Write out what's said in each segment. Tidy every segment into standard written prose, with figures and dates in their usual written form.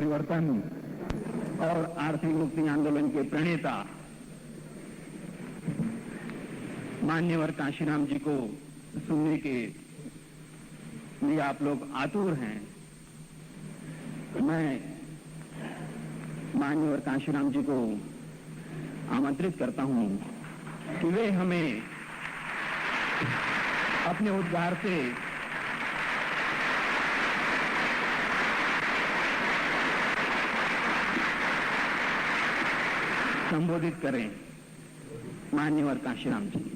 परिवर्तन और आर्थिक मुक्ति आंदोलन के प्रणेता मान्यवर काशीराम जी को सुनने के लिए आप लोग आतुर हैं। मैं मान्यवर काशीराम जी को आमंत्रित करता हूं कि वे हमें अपने उद्गार से संबोधित करें। मान्यवर काशीराम जी।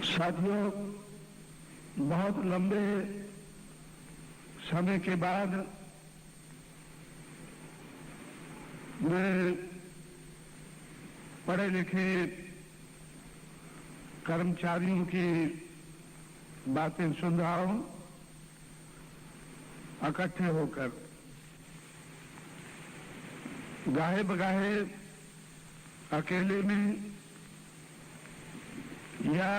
साथियों, बहुत लंबे समय के बाद मैं पढ़े लिखे कर्मचारियों की बातें सुन रहा हूं, इकट्ठे होकर गाहे बगाहे अकेले में या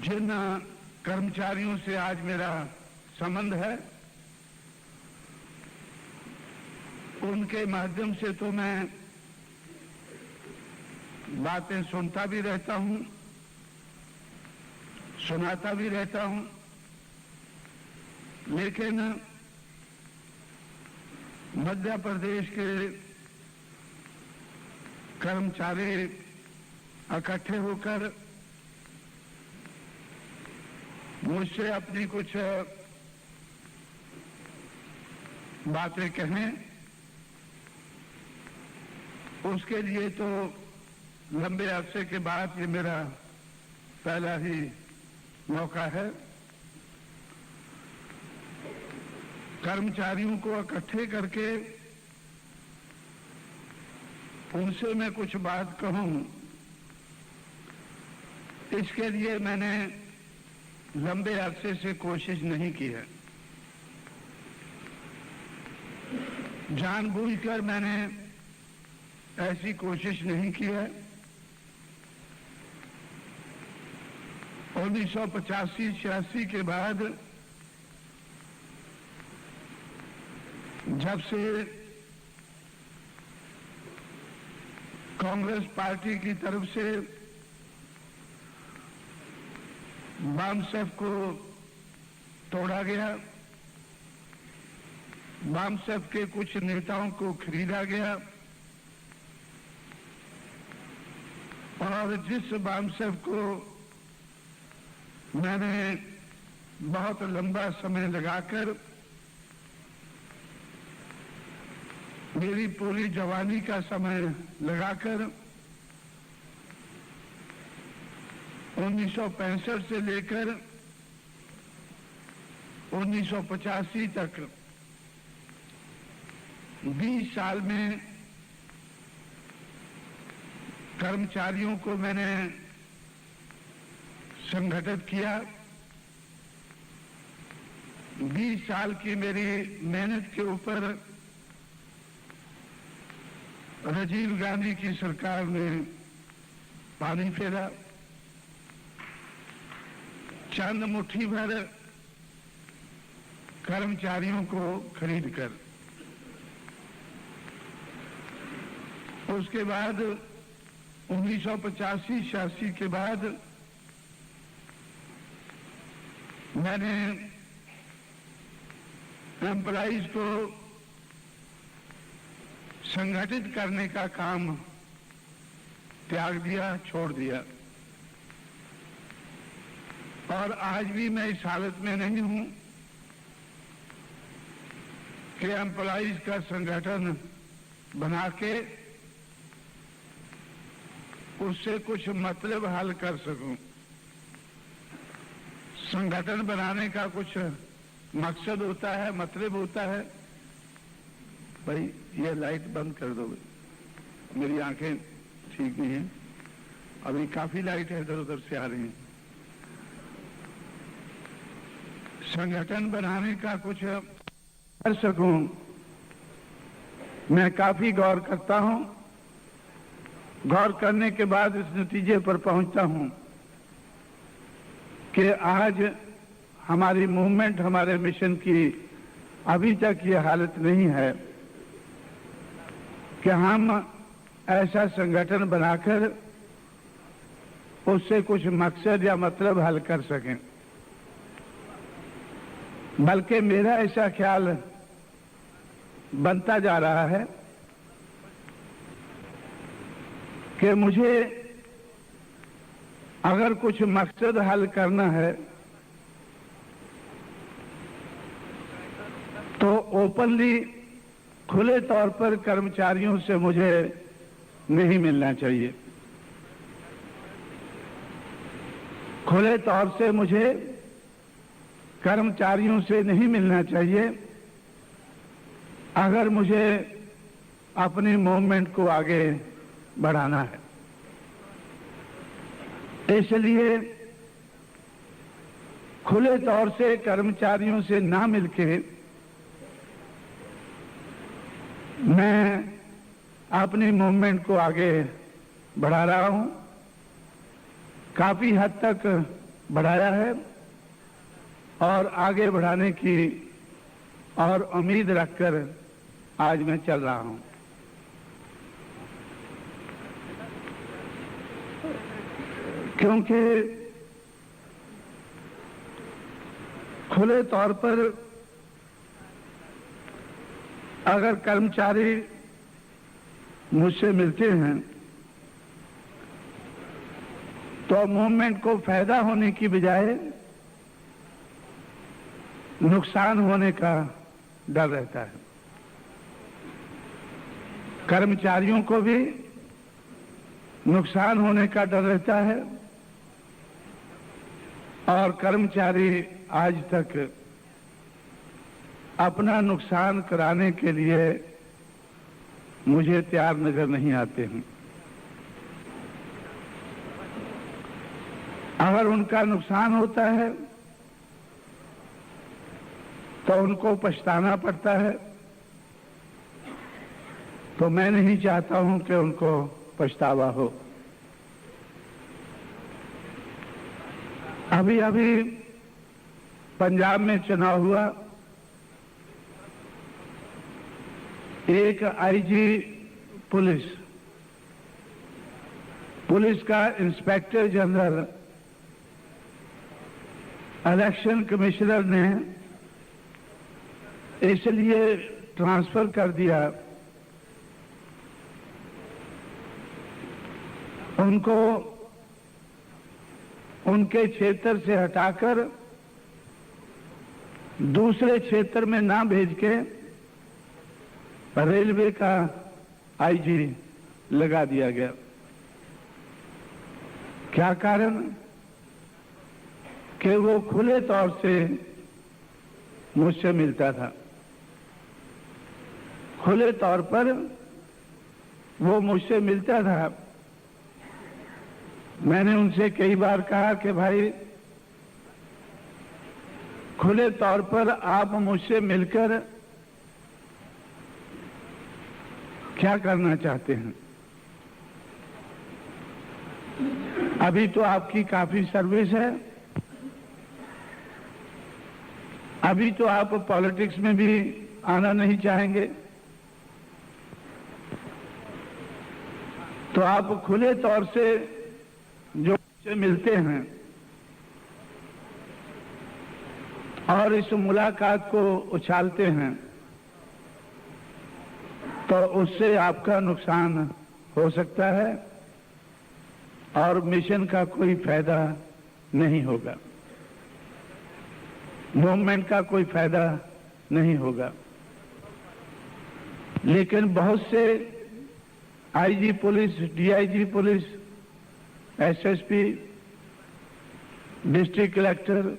जिन कर्मचारियों से आज मेरा संबंध है उनके माध्यम से तो मैं बातें सुनता भी रहता हूं, सुनाता भी रहता हूं, लेकिन मध्य प्रदेश के कर्मचारी इकट्ठे होकर मुझसे अपनी कुछ बातें कहें, उसके लिए तो लंबे अरसे के बाद ये मेरा पहला ही मौका है। कर्मचारियों को इकट्ठे करके उनसे मैं कुछ बात कहूं, इसके लिए मैंने लंबे अरसे से कोशिश नहीं की है। जानबूझकर मैंने ऐसी कोशिश नहीं की है। 1985-86 के बाद जब से कांग्रेस पार्टी की तरफ से बामसेफ को तोड़ा गया, बामसेफ के कुछ नेताओं को खरीदा गया और जिस बामसेफ को मैंने बहुत लंबा समय लगाकर मेरी पूरी जवानी का समय लगाकर 1965 से लेकर 1985 तक 20 साल में कर्मचारियों को मैंने संगठित किया। 20 साल की मेरी मेहनत के ऊपर राजीव गांधी की सरकार ने पानी फेरा। चंद मुट्ठी भर कर्मचारियों को खरीदकर उसके बाद 1985-86 के बाद मैंने एम्प्लॉइज को संगठित करने का काम त्याग दिया, छोड़ दिया और आज भी मैं इस हालत में नहीं हूं कि एम्प्लॉइज का संगठन बना के उससे कुछ मतलब हल कर सकूं। संगठन बनाने का कुछ मकसद होता है, मतलब होता है। भाई ये लाइट बंद कर दो, मेरी आंखें ठीक नहीं है, अभी काफी लाइट है इधर उधर से आ रही है। संगठन बनाने का कुछ कर सकूं, मैं काफी गौर करता हूं। गौर करने के बाद इस नतीजे पर पहुंचता हूं कि आज हमारी मूवमेंट, हमारे मिशन की अभी तक ये हालत नहीं है कि हम ऐसा संगठन बनाकर उससे कुछ मकसद या मतलब हल कर सकें। बल्कि मेरा ऐसा ख्याल बनता जा रहा है कि मुझे अगर कुछ मकसद हल करना है तो ओपनली, खुले तौर पर कर्मचारियों से मुझे नहीं मिलना चाहिए। खुले तौर से मुझे कर्मचारियों से नहीं मिलना चाहिए अगर मुझे अपनी मूवमेंट को आगे बढ़ाना है। इसलिए खुले तौर से कर्मचारियों से ना मिलके मैं अपनी मूवमेंट को आगे बढ़ा रहा हूं। काफी हद तक बढ़ाया है और आगे बढ़ाने की और उम्मीद रखकर आज मैं चल रहा हूं। क्योंकि खुले तौर पर अगर कर्मचारी मुझसे मिलते हैं तो मूवमेंट को फायदा होने की बजाय नुकसान होने का डर रहता है। कर्मचारियों को भी नुकसान होने का डर रहता है और कर्मचारी आज तक अपना नुकसान कराने के लिए मुझे तैयार नजर नहीं आते हैं। अगर उनका नुकसान होता है तो उनको पछताना पड़ता है, तो मैं नहीं चाहता हूं कि उनको पछतावा हो। अभी अभी पंजाब में चुनाव हुआ, एक आईजी पुलिस का इंस्पेक्टर जनरल इलेक्शन कमिश्नर ने इसलिए ट्रांसफर कर दिया उनको उनके क्षेत्र से हटाकर दूसरे क्षेत्र में ना भेज के रेलवे का आईजी लगा दिया गया। क्या कारण? कि वो खुले तौर से मुझसे मिलता था, खुले तौर पर वो मुझसे मिलता था। मैंने उनसे कई बार कहा कि भाई खुले तौर पर आप मुझसे मिलकर क्या करना चाहते हैं? अभी तो आपकी काफी सर्विस है, अभी तो आप पॉलिटिक्स में भी आना नहीं चाहेंगे, तो आप खुले तौर से जो मुझसे मिलते हैं और इस मुलाकात को उछालते हैं तो उससे आपका नुकसान हो सकता है और मिशन का कोई फायदा नहीं होगा, मूवमेंट का कोई फायदा नहीं होगा। लेकिन बहुत से IG police, DIG police, SSP, district collector,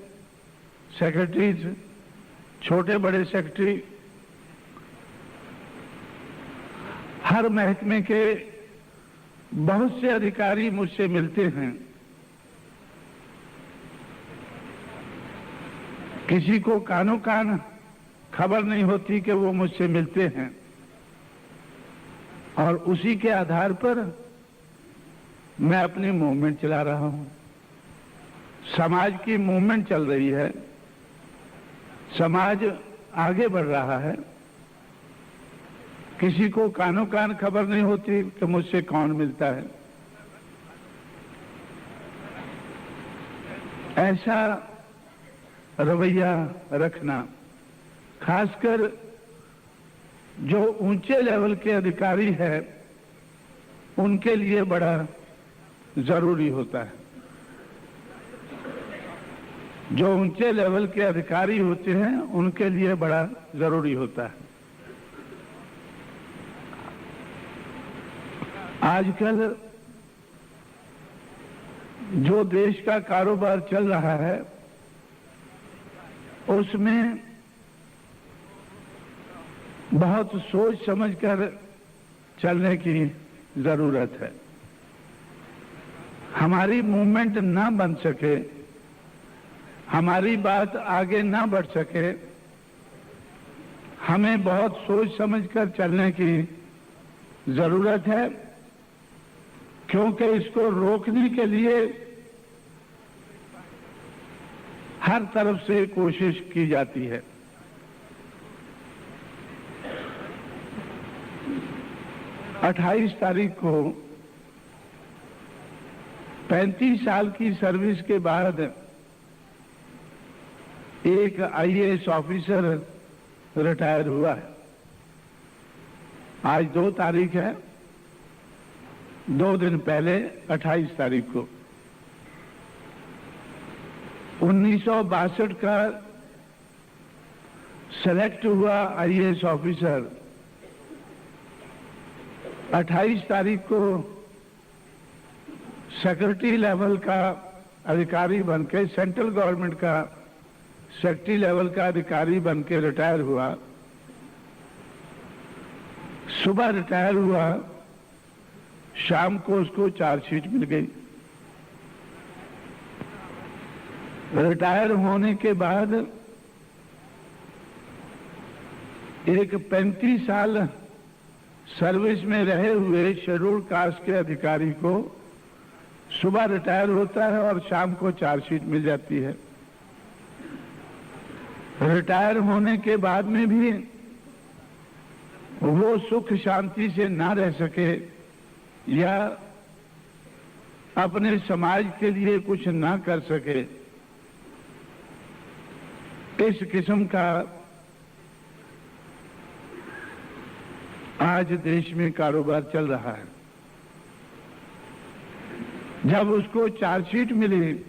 secretaries छोटे बड़े सेक्रेटरी, हर महकमे के बहुत से अधिकारी मुझसे मिलते हैं। किसी को कानो कान खबर नहीं होती कि वो मुझसे मिलते हैं, और उसी के आधार पर मैं अपनी मूवमेंट चला रहा हूं। समाज की मूवमेंट चल रही है, समाज आगे बढ़ रहा है। किसी को कानो कान खबर नहीं होती कि मुझसे कौन मिलता है। ऐसा रवैया रखना, खासकर जो ऊंचे लेवल के अधिकारी है उनके लिए बड़ा जरूरी होता है। जो ऊंचे लेवल के अधिकारी होते हैं उनके लिए बड़ा जरूरी होता है। आजकल जो देश का कारोबार चल रहा है उसमें बहुत सोच समझकर चलने की जरूरत है। हमारी मूवमेंट ना बन सके, हमारी बात आगे ना बढ़ सके, हमें बहुत सोच समझकर चलने की जरूरत है, क्योंकि इसको रोकने के लिए हर तरफ से कोशिश की जाती है। अट्ठाईस तारीख को 35 साल की सर्विस के बाद एक आईएएस ऑफिसर रिटायर हुआ है। आज 2 तारीख है, 2 दिन पहले 28 तारीख को 1962 का सेलेक्ट हुआ आईएएस ऑफिसर 28 तारीख को सेक्रेटरी लेवल का अधिकारी बनके, सेंट्रल गवर्नमेंट का सेक्रेटरी लेवल का अधिकारी बनके रिटायर हुआ। सुबह रिटायर हुआ, शाम को उसको चार्जशीट मिल गई। रिटायर होने के बाद एक 35 साल सर्विस में रहे हुए शेड्यूल्ड कास्ट के अधिकारी को सुबह रिटायर होता है और शाम को चार्जशीट मिल जाती है। रिटायर होने के बाद में भी वो सुख शांति से ना रह सके या अपने समाज के लिए कुछ ना कर सके, इस किस्म का आज देश में कारोबार चल रहा है। जब उसको चार्जशीट मिली,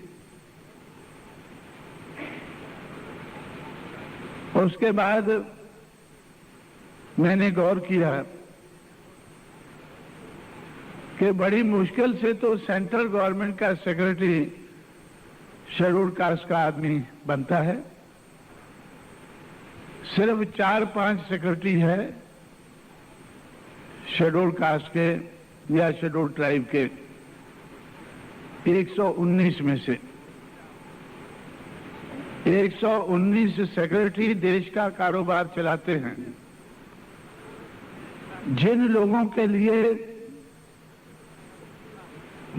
उसके बाद मैंने गौर किया कि बड़ी मुश्किल से तो सेंट्रल गवर्नमेंट का सेक्रेटरी शेड्यूल्ड कास्ट का आदमी बनता है। सिर्फ 4-5 सेक्रेटरी है शेड्यूल्ड कास्ट के या शेड्यूल्ड ट्राइब के 119 में से। 119 सेक्रेटरी देश का कारोबार चलाते हैं। जिन लोगों के लिए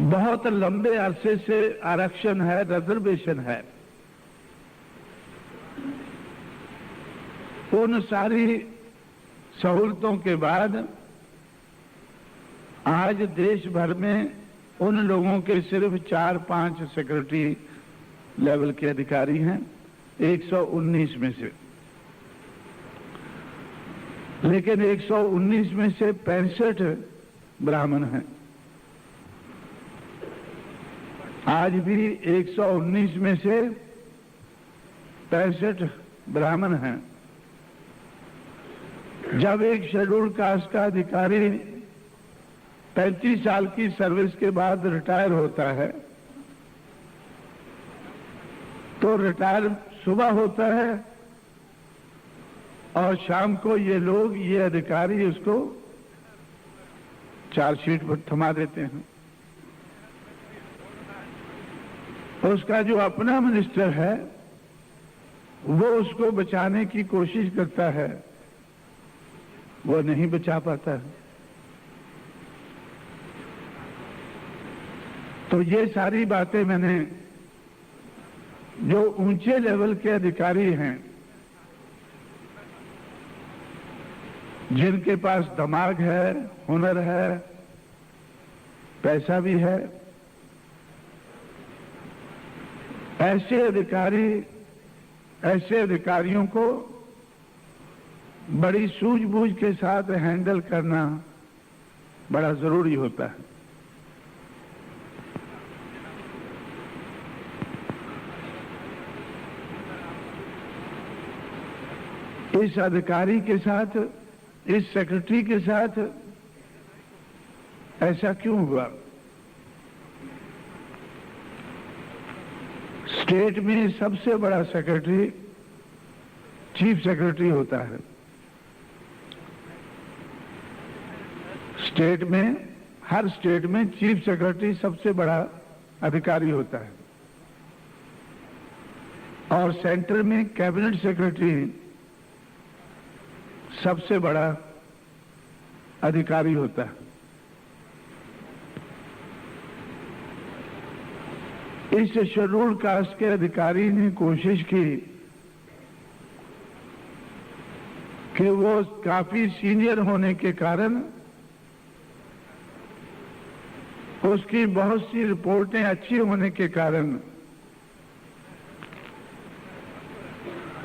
बहुत लंबे अरसे से आरक्षण है, रिजर्वेशन है, उन सारी सहूलतों के बाद आज देश भर में उन लोगों के सिर्फ 4-5 सेक्रेटरी लेवल के अधिकारी हैं 119 में से। लेकिन 119 में से 65 ब्राह्मण हैं। आज भी 119 में से 65 ब्राह्मण हैं। जब एक शेड्यूल्ड कास्ट का अधिकारी 35 साल की सर्विस के बाद रिटायर होता है तो रिटायर सुबह होता है और शाम को ये लोग, ये अधिकारी उसको चार्जशीट पर थमा देते हैं। उसका जो अपना मिनिस्टर है वो उसको बचाने की कोशिश करता है, वो नहीं बचा पाता है। तो ये सारी बातें मैंने, जो ऊंचे लेवल के अधिकारी हैं, जिनके पास दिमाग है, हुनर है, पैसा भी है, ऐसे अधिकारियों को बड़ी सूझबूझ के साथ हैंडल करना बड़ा जरूरी होता है। इस अधिकारी के साथ, इस सेक्रेटरी के साथ ऐसा क्यों हुआ? स्टेट में सबसे बड़ा सेक्रेटरी चीफ सेक्रेटरी होता है। स्टेट में, हर स्टेट में चीफ सेक्रेटरी सबसे बड़ा अधिकारी होता है और सेंटर में कैबिनेट सेक्रेटरी सबसे बड़ा अधिकारी होता है। इस शेड्यूल्ड कास्ट के अधिकारी ने कोशिश की कि वो काफी सीनियर होने के कारण उसकी बहुत सी रिपोर्टें अच्छी होने के कारण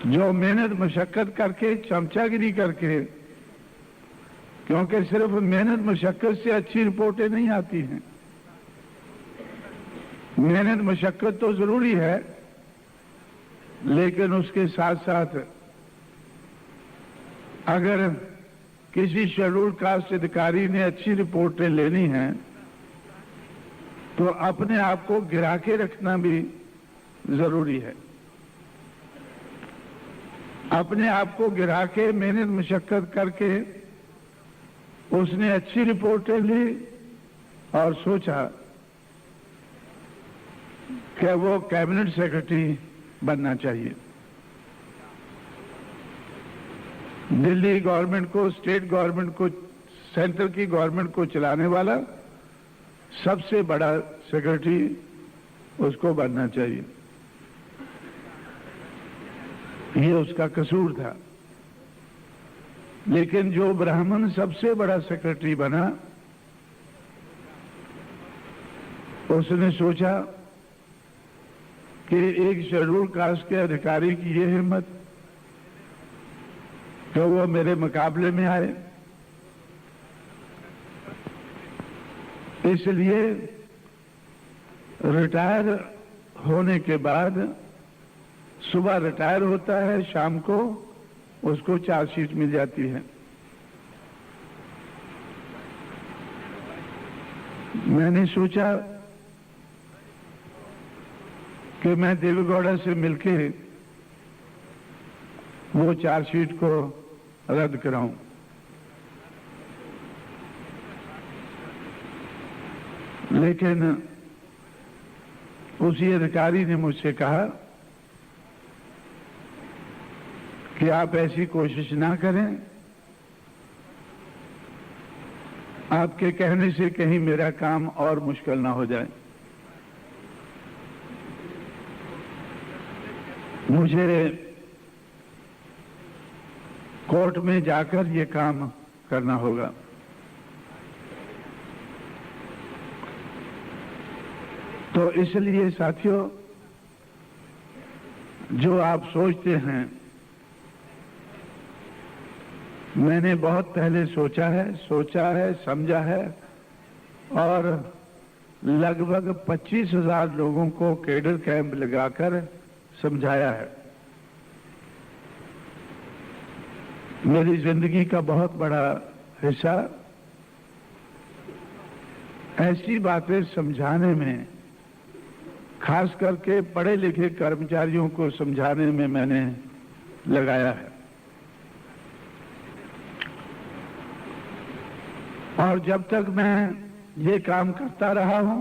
जो मेहनत मशक्कत करके, चमचागिरी करके, क्योंकि सिर्फ मेहनत मशक्कत से अच्छी रिपोर्टें नहीं आती हैं। मेहनत मशक्कत तो जरूरी है, लेकिन उसके साथ साथ अगर किसी शेड्यूल्ड कास्ट अधिकारी ने अच्छी रिपोर्टें लेनी हैं तो अपने आप को गिरा के रखना भी जरूरी है। अपने आप को गिरा के मेहनत मशक्कत करके उसने अच्छी रिपोर्टें ली और सोचा कि वो कैबिनेट सेक्रेटरी बनना चाहिए। दिल्ली गवर्नमेंट को, स्टेट गवर्नमेंट को, सेंटर की गवर्नमेंट को चलाने वाला सबसे बड़ा सेक्रेटरी उसको बनना चाहिए। ये उसका कसूर था। लेकिन जो ब्राह्मण सबसे बड़ा सेक्रेटरी बना, उसने सोचा कि एक शेड्यूल्ड कास्ट के अधिकारी की ये हिम्मत कि वो मेरे मुकाबले में आए, इसलिए रिटायर होने के बाद सुबह रिटायर होता है, शाम को उसको चार्जशीट मिल जाती है। मैंने सोचा कि मैं देवेगौड़ा से मिलके वो चार्जशीट को रद्द कराऊं। लेकिन उसी अधिकारी ने मुझसे कहा कि आप ऐसी कोशिश ना करें, आपके कहने से कहीं मेरा काम और मुश्किल ना हो जाए। मुझे कोर्ट में जाकर ये काम करना होगा। तो इसलिए साथियों, जो आप सोचते हैं, मैंने बहुत पहले सोचा है, समझा है और लगभग 25,000 लोगों को कैडर कैंप लगाकर समझाया है। मेरी जिंदगी का बहुत बड़ा हिस्सा ऐसी बातें समझाने में, खास करके पढ़े लिखे कर्मचारियों को समझाने में मैंने लगाया है। और जब तक मैं ये काम करता रहा हूं,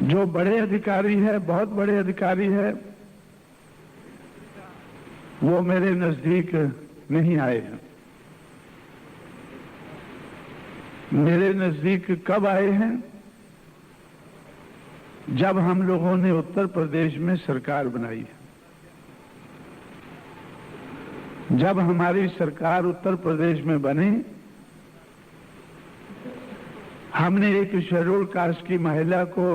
जो बड़े अधिकारी है, बहुत बड़े अधिकारी है, वो मेरे नजदीक नहीं आए हैं। मेरे नजदीक कब आए हैं? जब हम लोगों ने उत्तर प्रदेश में सरकार बनाई है। जब हमारी सरकार उत्तर प्रदेश में बनी, हमने एक शेड्यूल कास्ट की महिला को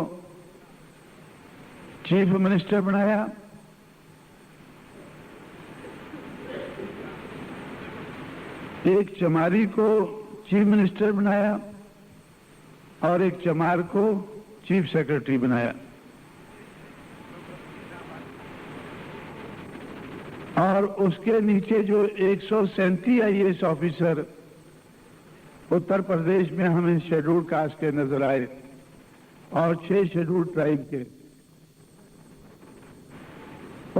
चीफ मिनिस्टर बनाया, एक चमारी को चीफ मिनिस्टर बनाया और एक चमार को चीफ सेक्रेटरी बनाया। और उसके नीचे जो 137 आईएएस ऑफिसर उत्तर प्रदेश में हमें शेड्यूल कास्ट के नजर आए और 6 शेड्यूल ट्राइब के,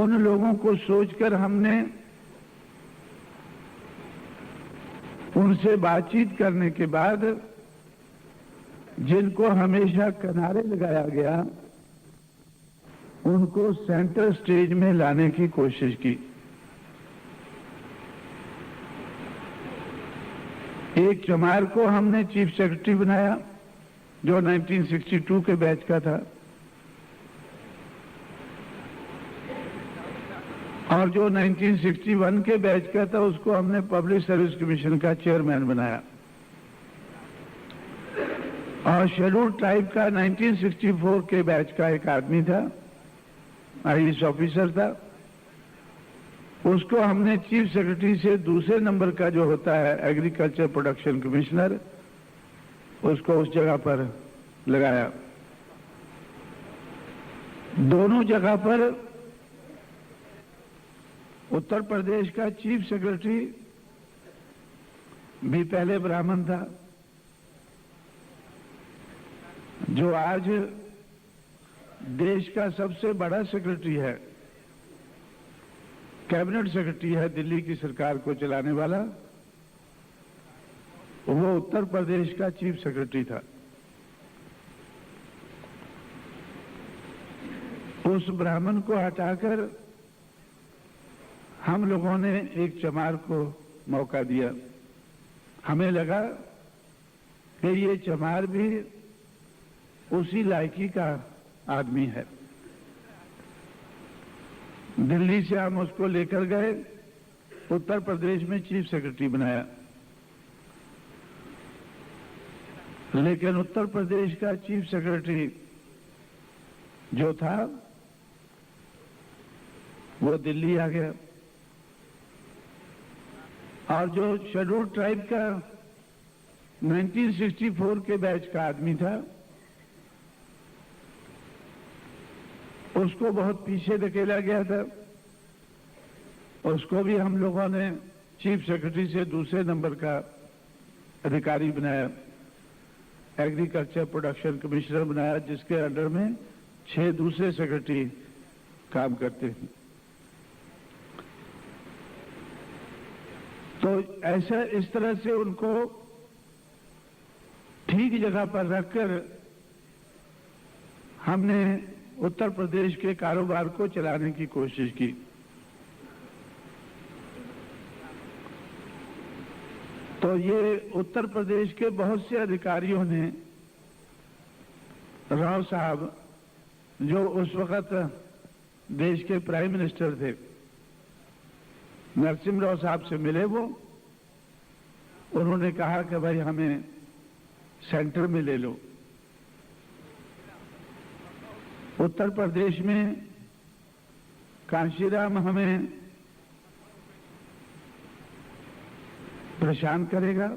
उन लोगों को सोचकर हमने उनसे बातचीत करने के बाद, जिनको हमेशा किनारे लगाया गया, उनको सेंटर स्टेज में लाने की कोशिश की। एक चमार को हमने चीफ सेक्रेटरी बनाया, जो 1962 के बैच का था, और जो 1961 के बैच का था उसको हमने पब्लिक सर्विस कमीशन का चेयरमैन बनाया। और शेड्यूल ट्राइब का 1964 के बैच का एक आदमी था, आईएएस ऑफिसर था, उसको हमने चीफ सेक्रेटरी से दूसरे नंबर का जो होता है एग्रीकल्चर प्रोडक्शन कमिश्नर, उसको उस जगह पर लगाया। दोनों जगह पर उत्तर प्रदेश का चीफ सेक्रेटरी भी पहले ब्राह्मण था, जो आज देश का सबसे बड़ा सेक्रेटरी है, कैबिनेट सेक्रेटरी है दिल्ली की सरकार को चलाने वाला, वो उत्तर प्रदेश का चीफ सेक्रेटरी था। उस ब्राह्मण को हटाकर हम लोगों ने एक चमार को मौका दिया। हमें लगा कि ये चमार भी उसी लायकी का आदमी है। दिल्ली से हम उसको लेकर गए, उत्तर प्रदेश में चीफ सेक्रेटरी बनाया। लेकिन उत्तर प्रदेश का चीफ सेक्रेटरी जो था वो दिल्ली आ गया, और जो शेड्यूल ट्राइब का 1964 के बैच का आदमी था, उसको बहुत पीछे धकेला गया था। उसको भी हम लोगों ने चीफ सेक्रेटरी से दूसरे नंबर का अधिकारी बनाया, एग्रीकल्चर प्रोडक्शन कमिश्नर बनाया, जिसके अंडर में 6 दूसरे सेक्रेटरी काम करते हैं। तो ऐसा इस तरह से उनको ठीक जगह पर रखकर हमने उत्तर प्रदेश के कारोबार को चलाने की कोशिश की। तो ये उत्तर प्रदेश के बहुत से अधिकारियों ने, राव साहब जो उस वक्त देश के प्राइम मिनिस्टर थे, नरसिम्हा राव साहब से मिले वो, उन्होंने कहा कि भाई हमें सेंटर में ले लो। उत्तर प्रदेश में कांशीराम हमें परेशान करेगा,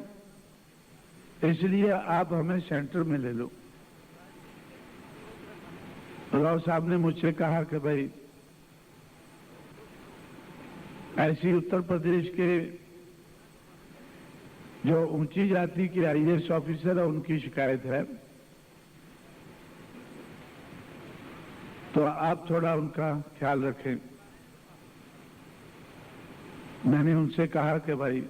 इसलिए आप हमें सेंटर में ले लो। राव साहब ने मुझसे कहा कि भाई ऐसी उत्तर प्रदेश के जो ऊंची जाति के आईएएस ऑफिसर है उनकी शिकायत है, तो आप थोड़ा उनका ख्याल रखें। मैंने उनसे कहा कि भाई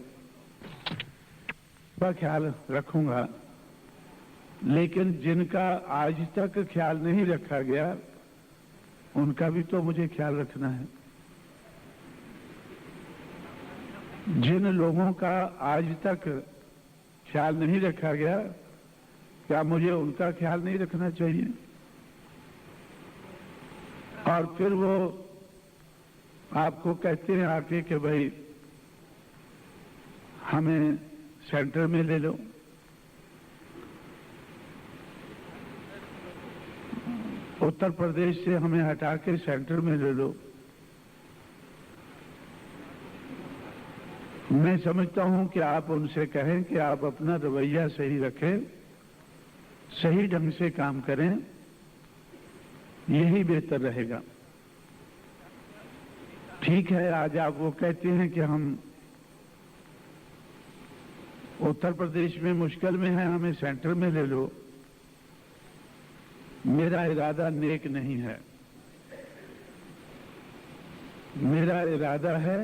का ख्याल रखूंगा, लेकिन जिनका आज तक ख्याल नहीं रखा गया उनका भी तो मुझे ख्याल रखना है। जिन लोगों का आज तक ख्याल नहीं रखा गया, क्या मुझे उनका ख्याल नहीं रखना चाहिए? और फिर वो आपको कहते हैं आके कि भाई हमें सेंटर में ले लो। उत्तर प्रदेश से हमें हटा के सेंटर में ले लो। मैं समझता हूं कि आप उनसे कहें कि आप अपना रवैया सही रखें, सही ढंग से काम करें, यही बेहतर रहेगा। ठीक है, आज आप वो कहते हैं कि हम उत्तर प्रदेश में मुश्किल में है, हमें सेंटर में ले लो। मेरा इरादा नेक नहीं है। मेरा इरादा है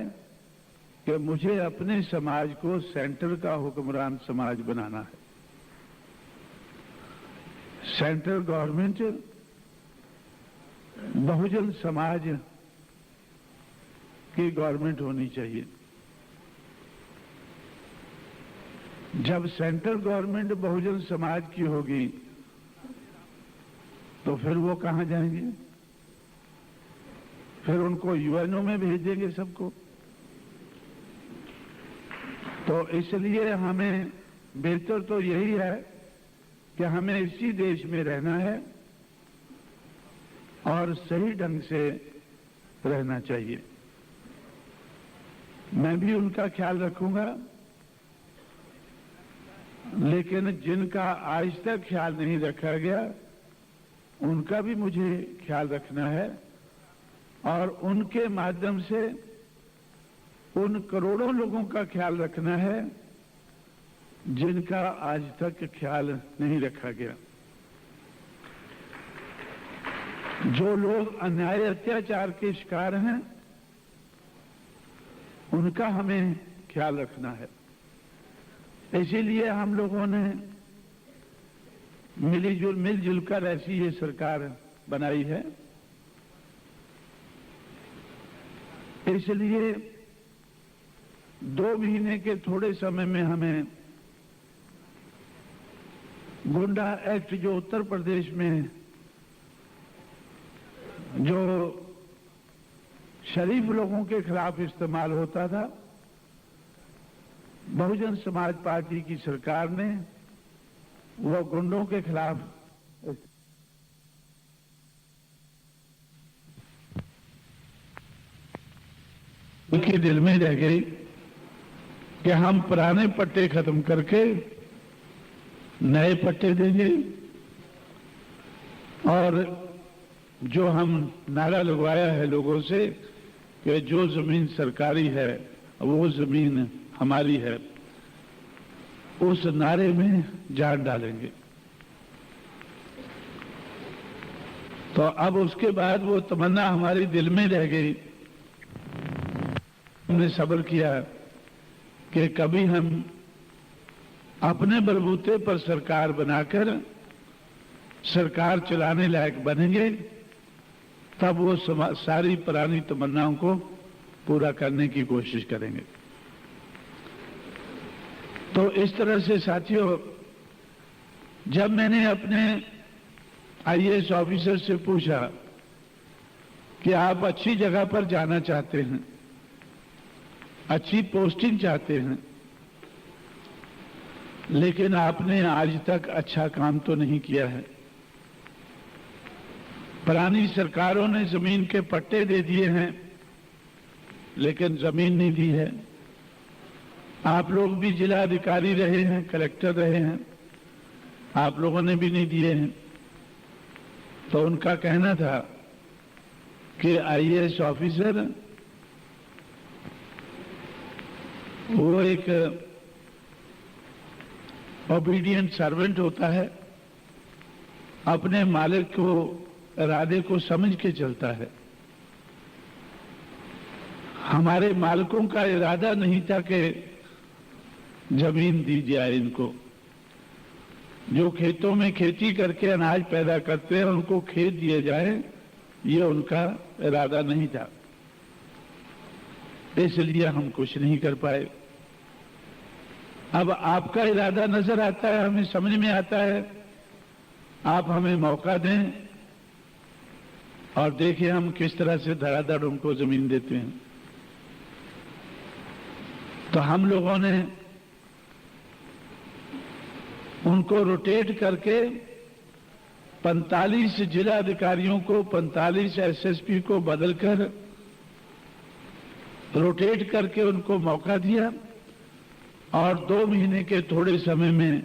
कि मुझे अपने समाज को सेंटर का हुक्मरान समाज बनाना है। सेंट्रल गवर्नमेंट बहुजन समाज की गवर्नमेंट होनी चाहिए। जब सेंट्रल गवर्नमेंट बहुजन समाज की होगी तो फिर वो कहां जाएंगे? फिर उनको यूएनओ में भेज देंगे सबको। तो इसलिए हमें बेहतर तो यही है कि हमें इसी देश में रहना है और सही ढंग से रहना चाहिए। मैं भी उनका ख्याल रखूंगा, लेकिन जिनका आज तक ख्याल नहीं रखा गया उनका भी मुझे ख्याल रखना है और उनके माध्यम से उन करोड़ों लोगों का ख्याल रखना है जिनका आज तक ख्याल नहीं रखा गया। जो लोग अन्याय अत्याचार के शिकार हैं उनका हमें ख्याल रखना है। इसीलिए हम लोगों ने मिलजुल कर ऐसी ये सरकार बनाई है। इसलिए 2 महीने के थोड़े समय में हमें गुंडा एक्ट जो उत्तर प्रदेश में जो शरीफ लोगों के खिलाफ इस्तेमाल होता था, बहुजन समाज पार्टी की सरकार ने वो गुंडों के खिलाफ उनके दिल में रह गई कि हम पुराने पट्टे खत्म करके नए पट्टे देंगे और जो हम नारा लगवाया है लोगों से कि जो जमीन सरकारी है वो जमीन हमारी है, उस नारे में जान डालेंगे। तो अब उसके बाद वो तमन्ना हमारी दिल में रह गई। हमने सब्र किया कि कभी हम अपने बलबूते पर सरकार बनाकर सरकार चलाने लायक बनेंगे, तब वो सारी पुरानी तमन्नाओं को पूरा करने की कोशिश करेंगे। तो इस तरह से साथियों, जब मैंने अपने आईएएस ऑफिसर से पूछा कि आप अच्छी जगह पर जाना चाहते हैं, अच्छी पोस्टिंग चाहते हैं, लेकिन आपने आज तक अच्छा काम तो नहीं किया है। पुरानी सरकारों ने जमीन के पट्टे दे दिए हैं लेकिन जमीन नहीं दी है। आप लोग भी जिला अधिकारी रहे हैं, कलेक्टर रहे हैं, आप लोगों ने भी नहीं दिए हैं। तो उनका कहना था कि आईएएस ऑफिसर वो एक ओबीडिएंट सर्वेंट होता है, अपने मालिक को इरादे को समझ के चलता है। हमारे मालिकों का इरादा नहीं था कि जमीन दी जाए इनको। जो खेतों में खेती करके अनाज पैदा करते हैं उनको खेत दिए जाए, ये उनका इरादा नहीं था, इसलिए हम कुछ नहीं कर पाए। अब आपका इरादा नजर आता है, हमें समझ में आता है। आप हमें मौका दें और देखिए हम किस तरह से धड़ाधड़ उनको जमीन देते हैं। तो हम लोगों ने उनको रोटेट करके 45 जिला अधिकारियों को, 45 एसएसपी को बदलकर रोटेट करके उनको मौका दिया और 2 महीने के थोड़े समय में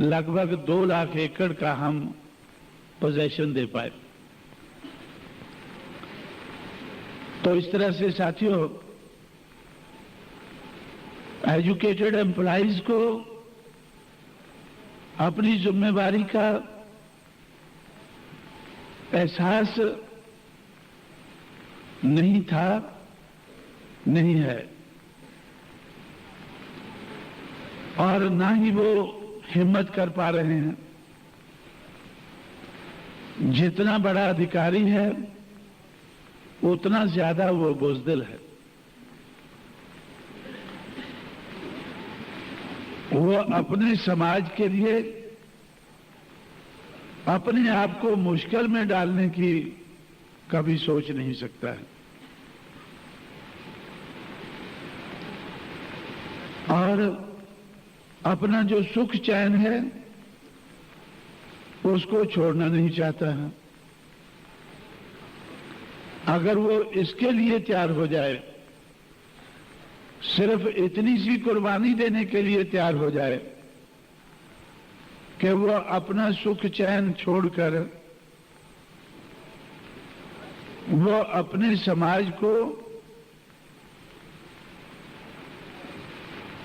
लगभग 2 लाख एकड़ का हम पोजीशन दे पाए। तो इस तरह से साथियों, एजुकेटेड एम्प्लॉइज को अपनी जिम्मेवारी का एहसास नहीं था, नहीं है, और ना ही वो हिम्मत कर पा रहे हैं। जितना बड़ा अधिकारी है उतना ज्यादा वो बुज़दिल है। वो अपने समाज के लिए अपने आप को मुश्किल में डालने की कभी सोच नहीं सकता है, और अपना जो सुख चैन है उसको छोड़ना नहीं चाहता है। अगर वो इसके लिए तैयार हो जाए, सिर्फ इतनी सी कुर्बानी देने के लिए तैयार हो जाए कि वो अपना सुख चैन छोड़कर वो अपने समाज को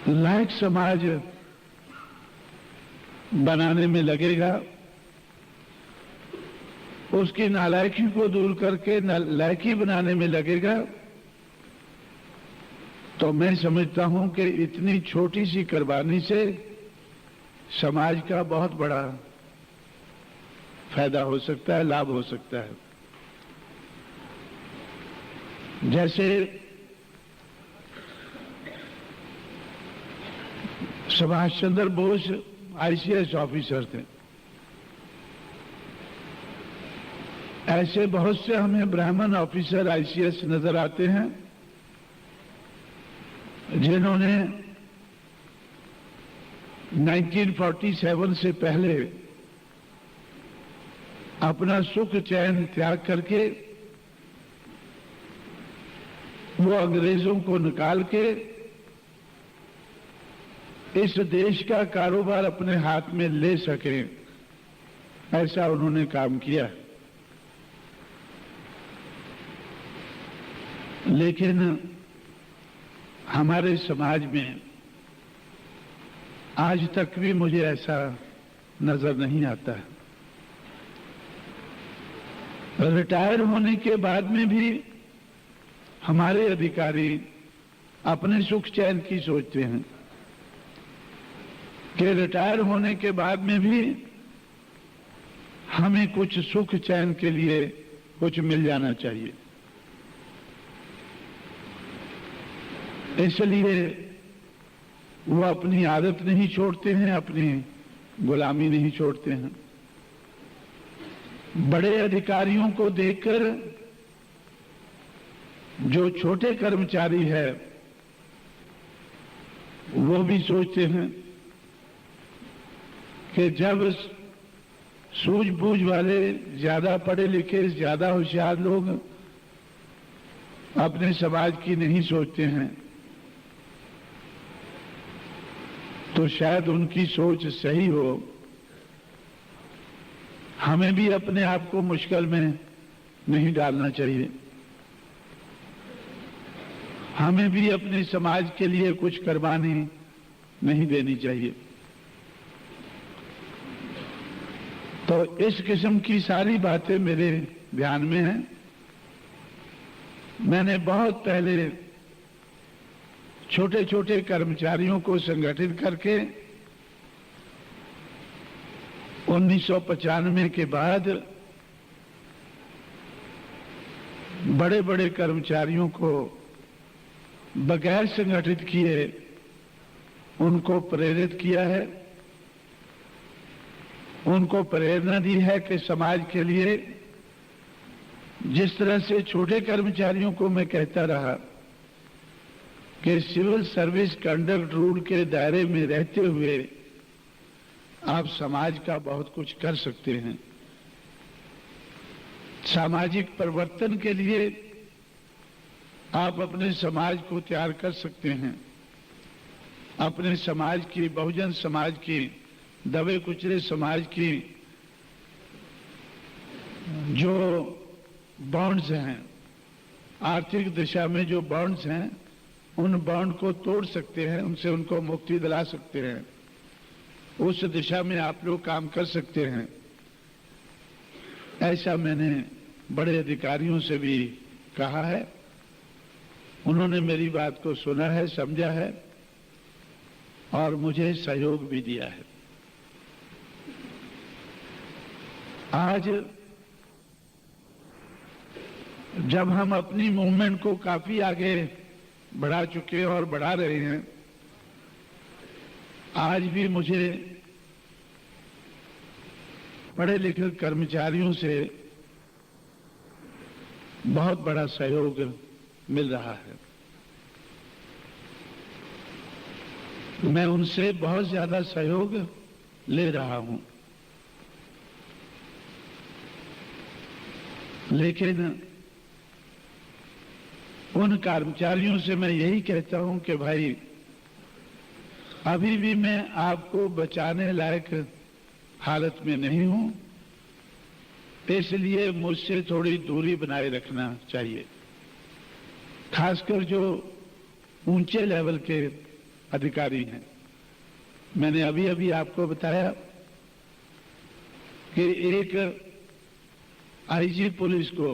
लायक समाज बनाने में लगेगा, उसकी नालायकी को दूर करके लायकी बनाने में लगेगा, तो मैं समझता हूं कि इतनी छोटी सी कुर्बानी से समाज का बहुत बड़ा फायदा हो सकता है, लाभ हो सकता है। जैसे सुभाष चंद्र बोस आईसीएस ऑफिसर थे, ऐसे बहुत से हमें ब्राह्मण ऑफिसर आईसीएस नजर आते हैं जिन्होंने 1947 से पहले अपना सुख चैन त्याग करके वो अंग्रेजों को निकाल के इस देश का कारोबार अपने हाथ में ले सके, ऐसा उन्होंने काम किया। लेकिन हमारे समाज में आज तक भी मुझे ऐसा नजर नहीं आता है। रिटायर होने के बाद में भी हमारे अधिकारी अपने सुख चैन की सोचते हैं कि रिटायर होने के बाद में भी हमें कुछ सुख चैन के लिए कुछ मिल जाना चाहिए। इसलिए वो अपनी आदत नहीं छोड़ते हैं, अपनी गुलामी नहीं छोड़ते हैं। बड़े अधिकारियों को देखकर जो छोटे कर्मचारी है वो भी सोचते हैं कि जब सूझबूझ वाले, ज्यादा पढ़े लिखे, ज्यादा होशियार लोग अपने समाज की नहीं सोचते हैं तो शायद उनकी सोच सही हो। हमें भी अपने आप को मुश्किल में नहीं डालना चाहिए, हमें भी अपने समाज के लिए कुछ कुर्बानी नहीं देनी चाहिए। तो इस किस्म की सारी बातें मेरे ध्यान में हैं। मैंने बहुत पहले छोटे छोटे कर्मचारियों को संगठित करके 1995 के बाद बड़े बड़े कर्मचारियों को बगैर संगठित किए उनको प्रेरित किया है, उनको प्रेरणा दी है कि समाज के लिए जिस तरह से छोटे कर्मचारियों को मैं कहता रहा कि सिविल सर्विस कंडक्ट रूल के दायरे में रहते हुए आप समाज का बहुत कुछ कर सकते हैं। सामाजिक परिवर्तन के लिए आप अपने समाज को तैयार कर सकते हैं। अपने समाज की, बहुजन समाज की, दबे कुचले समाज की जो बॉन्ड्स हैं, आर्थिक दिशा में जो बॉन्ड्स हैं, उन बॉन्ड को तोड़ सकते हैं, उनसे उनको मुक्ति दिला सकते हैं। उस दिशा में आप लोग काम कर सकते हैं। ऐसा मैंने बड़े अधिकारियों से भी कहा है, उन्होंने मेरी बात को सुना है, समझा है और मुझे सहयोग भी दिया है। आज जब हम अपनी मूवमेंट को काफी आगे बढ़ा चुके हैं और बढ़ा रहे हैं, आज भी मुझे पढ़े लिखे कर्मचारियों से बहुत बड़ा सहयोग मिल रहा है। मैं उनसे बहुत ज्यादा सहयोग ले रहा हूं, लेकिन उन कर्मचारियों से मैं यही कहता हूं कि भाई अभी भी मैं आपको बचाने लायक हालत में नहीं हूं, इसलिए मुझसे थोड़ी दूरी बनाए रखना चाहिए। खासकर जो ऊंचे लेवल के अधिकारी हैं। मैंने अभी अभी आपको बताया कि एक आईजी पुलिस को,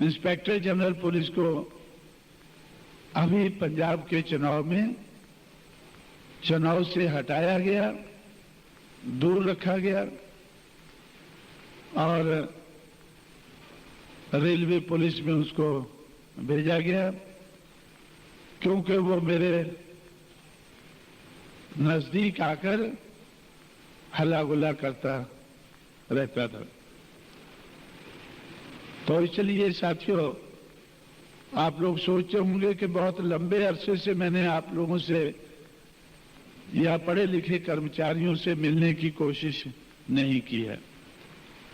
इंस्पेक्टर जनरल पुलिस को अभी पंजाब के चुनाव से हटाया गया, दूर रखा गया और रेलवे पुलिस में उसको भेजा गया, क्योंकि वो मेरे नजदीक आकर हल्ला गुल्ला करता रहता था। तो इसलिए साथियों, आप लोग सोचते होंगे कि बहुत लंबे अरसे से मैंने आप लोगों से या पढ़े लिखे कर्मचारियों से मिलने की कोशिश नहीं की है,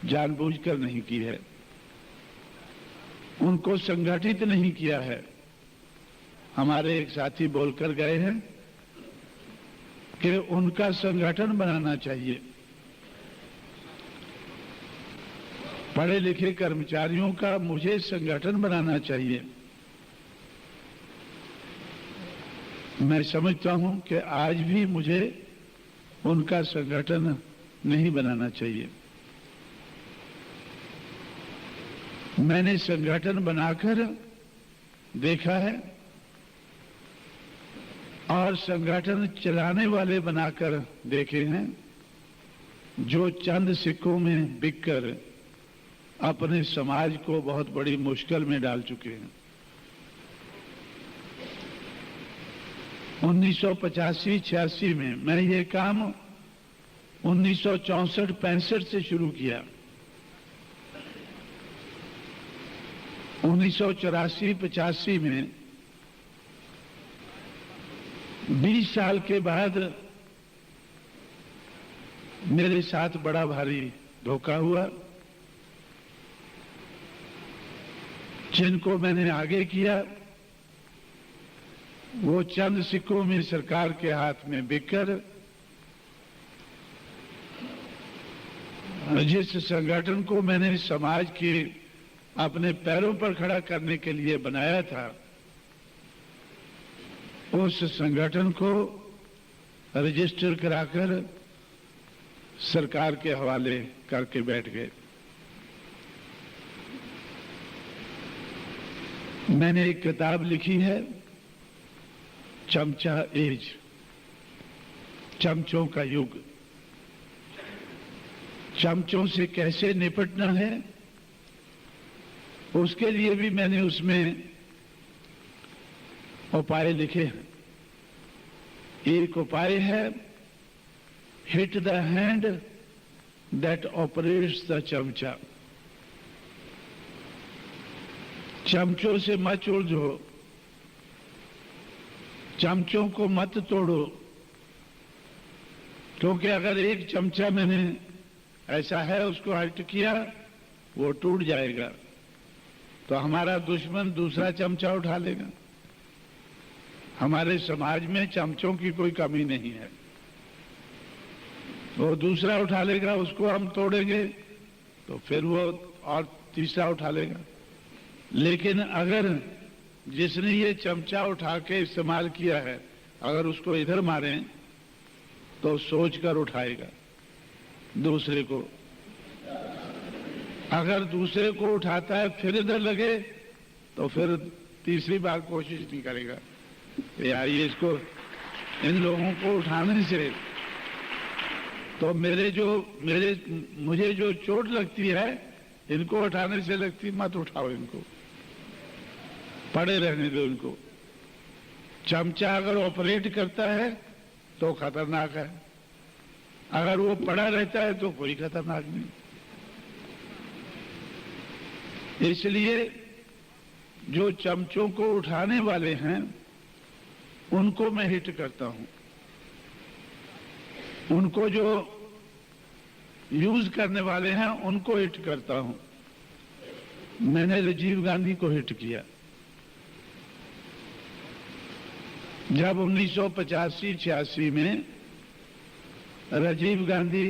जानबूझकर नहीं की है, उनको संगठित नहीं किया है। हमारे एक साथी बोलकर गए हैं कि उनका संगठन बनाना चाहिए। पढ़े लिखे कर्मचारियों का मुझे संगठन बनाना चाहिए। मैं समझता हूं कि आज भी मुझे उनका संगठन नहीं बनाना चाहिए। मैंने संगठन बनाकर देखा है और संगठन चलाने वाले बनाकर देखे हैं, जो चंद सिक्कों में बिककर अपने समाज को बहुत बड़ी मुश्किल में डाल चुके हैं। 1985-86 में मैं ये काम 1964-65 से शुरू किया। 1984-85 में 20 साल के बाद मेरे साथ बड़ा भारी धोखा हुआ। जिनको मैंने आगे किया वो चंद सिक्कों में सरकार के हाथ में बिककर जिस संगठन को मैंने समाज के अपने पैरों पर खड़ा करने के लिए बनाया था, उस संगठन को रजिस्टर कराकर सरकार के हवाले करके बैठ गए। मैंने एक किताब लिखी है चमचा एज, चमचों का युग। चमचों से कैसे निपटना है, उसके लिए भी मैंने उसमें उपाय लिखे हैं। एक उपाय है, hit the hand that operates the चमचा। चमचों से मत उलझो, चमचों को मत तोड़ो, क्योंकि अगर एक चमचा मैंने ऐसा है उसको हट किया, वो टूट जाएगा तो हमारा दुश्मन दूसरा चमचा उठा लेगा। हमारे समाज में चमचों की कोई कमी नहीं है, वो दूसरा उठा लेगा, उसको हम तोड़ेंगे तो फिर वो और तीसरा उठा लेगा। लेकिन अगर जिसने ये चमचा उठा के इस्तेमाल किया है, अगर उसको इधर मारें तो सोच कर उठाएगा दूसरे को। अगर दूसरे को उठाता है फिर इधर लगे तो फिर तीसरी बार कोशिश नहीं करेगा यार ये इसको, इन लोगों को उठाने से तो मुझे जो चोट लगती है इनको उठाने से लगती, मत उठाओ इनको, पड़े रहने दो इनको। चमचा अगर ऑपरेट करता है तो खतरनाक है, अगर वो पड़ा रहता है तो कोई खतरनाक नहीं। इसलिए जो चमचों को उठाने वाले हैं उनको मैं हिट करता हूं, उनको जो यूज करने वाले हैं उनको हिट करता हूं। मैंने राजीव गांधी को हिट किया। जब 1985-86 में राजीव गांधी,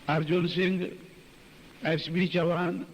अर्जुन सिंह, एसबी चौहान,